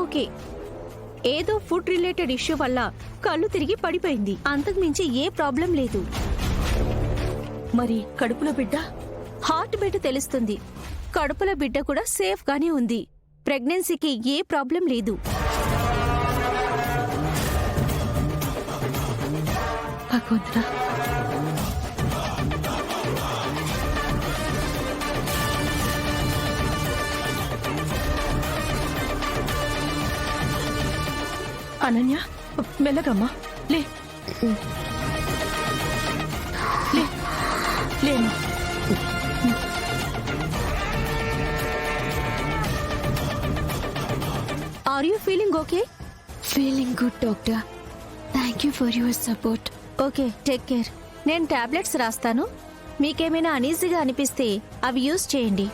Okay. ఏదో food related issue వల్ల కళ్ళు తిరిగి పడిపోయింది, అంతకుమించి ఏ ప్రాబ్లం లేదు. మరి కడుపులో బిడ్డ? హార్ట్ బీట్ తెలుస్తుంది. కడుపులో బిడ్డ కూడా సేఫ్ గానే ఉంది. ప్రెగ్నెన్సీకి ఏ ప్రాబ్లం లేదు. భగవంతుడా, అనన్య మెల్లగమ్మా, లే లే లేమ్మా. Are you feeling okay? Feeling good doctor. Thank you for your support. Okay, take care. నేను టాబ్లెట్స్ రాస్తాను. మీకేమైనా అనీజీగా అనిపిస్తే అవి యూజ్ చేయండి.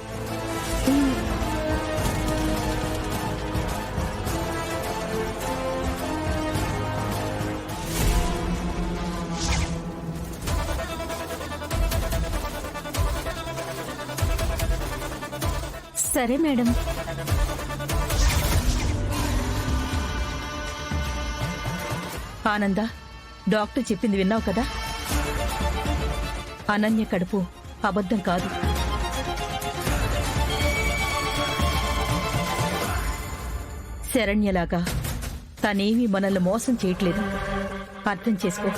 సరే మేడం. ఆనంద, డాక్టర్ చెప్పింది విన్నావు కదా? అనన్య కడుపు అబద్ధం కాదు. శరణ్యలాగా తనేమీ మనల్ని మోసం చేయట్లేదు. అర్థం చేసుకో.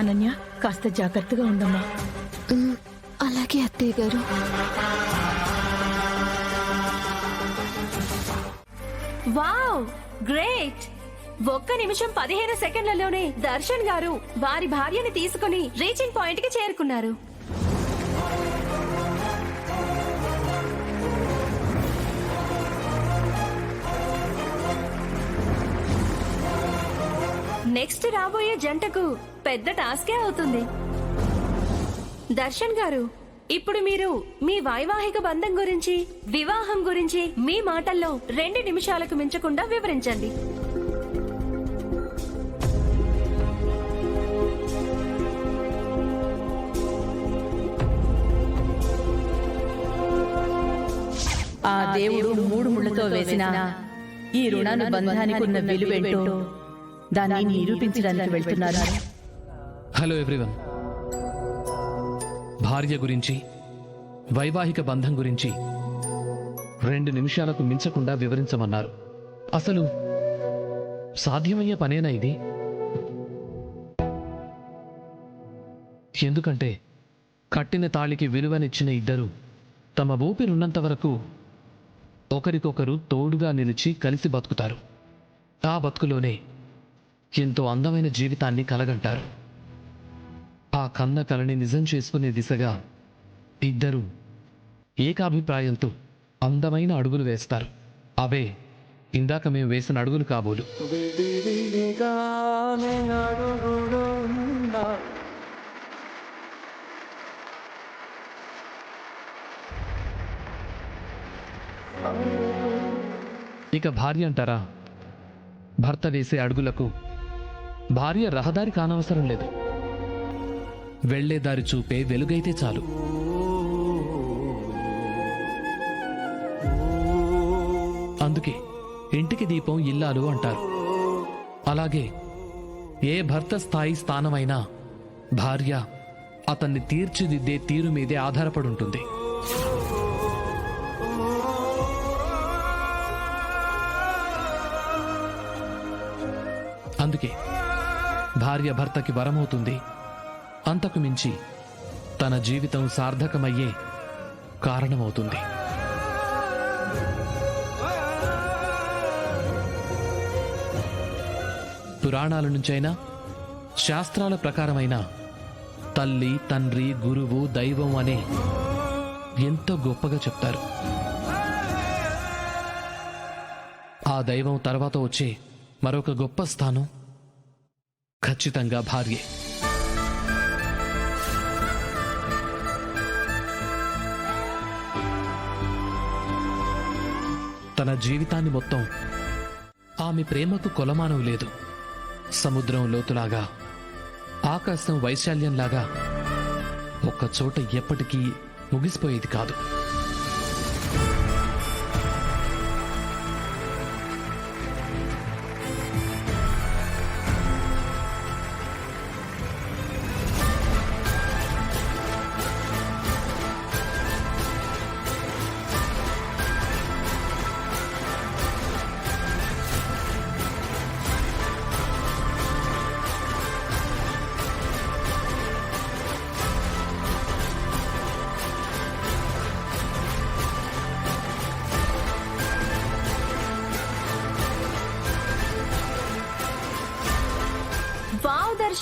అనన్య, కాస్త జాగ్రత్తగా ఉండమ్మా. అలాగే అత్తయ్య గారు. Wow, great! 1 నిమిషం 15 సెకండ్లలోనే దర్శన్ గారు వారి భార్యని తీసుకుని రీచింగ్ పాయింట్ కి చేరుకున్నారు. నెక్స్ట్ రాబోయే జంటకు పెద్ద టాస్కే అవుతుంది. దర్శన్ గారు, ఇప్పుడు మీరు మీ వైవాహిక బంధం గురించి, వివాహం గురించి మీ మాటల్లో 2 నిమిషాలకు మించకుండా వివరించండి. ఆ దేవుడు 3 ముళ్లతో వేసిన ఈ రుణానుబంధానికి ఉన్న విలువేంటో దాన్ని నిరూపించడానికి వెళ్తున్నారు. Hello everyone. భార్య గురించి, వైవాహిక బంధం గురించి 2 నిమిషాలకు మించకుండా వివరించమన్నారు. అసలు సాధ్యమయ్యే పనేనా ఇది? ఎందుకంటే కట్టిన తాళికి విలువనిచ్చిన ఇద్దరు తమ ఊపిరున్నంత వరకు ఒకరికొకరు తోడుగా నిలిచి కలిసి బతుకుతారు. ఆ బతుకులోనే ఎంతో అందమైన జీవితాన్ని కలగంటారు. ఆ కన్న కలని నిజం చేసుకునే దిశగా ఇద్దరు ఏకాభిప్రాయంతో అందమైన అడుగులు వేస్తారు. అవే ఇందాక మేము వేసిన అడుగులు కాబోలు. ఇక భార్య అంటారా? భర్త వేసే అడుగులకు భార్య రహదారి కానవసరం లేదు. వెళ్లేదారి చూపే వెలుగైతే చాలు. అందుకే ఇంటికి దీపం ఇల్లాలు అంటారు. అలాగే ఏ భర్త స్థాయి స్థానమైనా భార్య అతన్ని తీర్చిదిద్దే తీరు మీదే ఆధారపడి ఉంటుంది. అందుకే భార్య భర్తకి వరమవుతుంది. అంతకు మించి తన జీవితం సార్థకమయ్యే కారణమవుతుంది. పురాణాల నుంచైనా శాస్త్రాల ప్రకారమైన తల్లి, తండ్రి, గురువు, దైవం అనే ఎంతో గొప్పగా చెప్తారు. ఆ దైవం తర్వాత వచ్చే మరొక గొప్ప స్థానం ఖచ్చితంగా భార్యే. తన జీవితాన్ని మొత్తం ఆమె ప్రేమకు కొలమానం లేదు. సముద్రం లోతులాగా, ఆకాశం వైశాల్యంలాగా ఒక్కచోట ఎప్పటికీ ముగిసిపోయేది కాదు.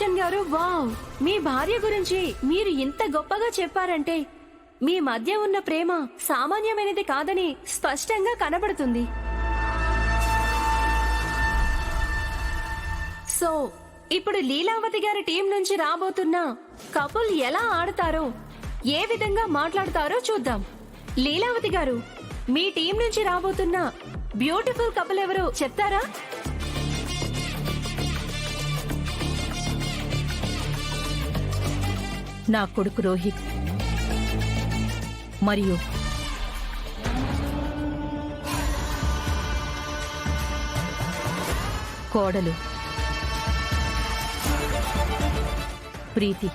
దర్శన్ గారు, వావ్! మీ భార్య గురించి మీరు ఇంత గొప్పగా చెప్పారంటే మీ మధ్య ఉన్న ప్రేమ సామాన్యమైనది కాదని స్పష్టంగా కనబడుతుంది. సో ఇప్పుడు లీలావతి గారి టీం నుంచి రాబోతున్న కపుల్ ఎలా ఆడతారో, ఏ విధంగా మాట్లాడతారో చూద్దాం. లీలావతి గారు, మీ టీం నుంచి రాబోతున్న బ్యూటిఫుల్ కపుల్ ఎవరో చెప్తారా? నా కొడుకు రోహిత్ మరియు కోడలు ప్రీతి.